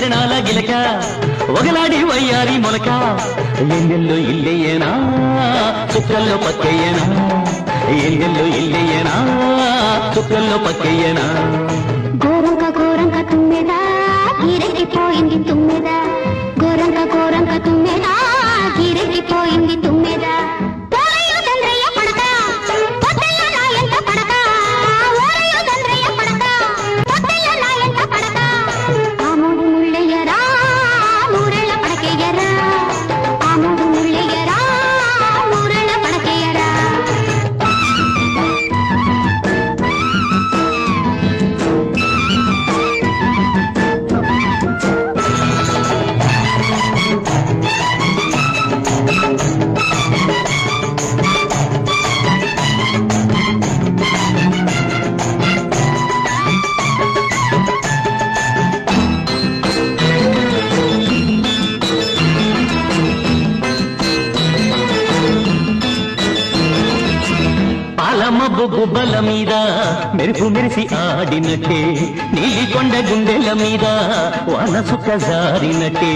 తిరణాల గిలక ఒకలాడి వయ్యారి మొలక ఎన్నెల్లో ఇల్లయ్యేనా చుక్కల్లో పక్కయ్యేనా ఎన్నెల్లో ఇల్లయ్యేనా చుక్కల్లో పక్కయ్యేనా గోరంక తుమ్మెదా గిరెక్కిపోయింది తుమ్మెదా గోరంక తుమ్మెదా గిరెక్కిపోయింది తుమ్మెదా మబ్బు గుబ్బల మీద మెరుపు మెరిసి ఆడినట్టే నీలి కొండ గుండెల మీద వాన సుఖ జారినట్టే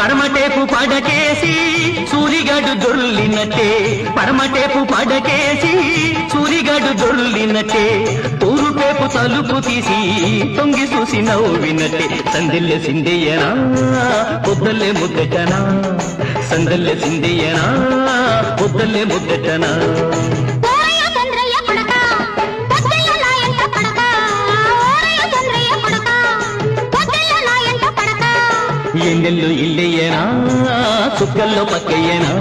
పడమటేపు పడకేసి సూరిగడు దొర్లినట్టే పడమటేపు పడకేసి సూరిగడు దొర్లినట్టే ఊరుపేపు తలుపు తీసి తొంగి చూసి నవ్వినట్టే సందెల్లె సిందెయ్యనా పొద్దల్లే ముద్దటనా సందెల్లె సిందెయ్యనా పొద్దల్లే ముద్దటనా ఎన్నెల్లు ఇల్లయ్యేనా చుక్కల్లో పక్కయ్యేనా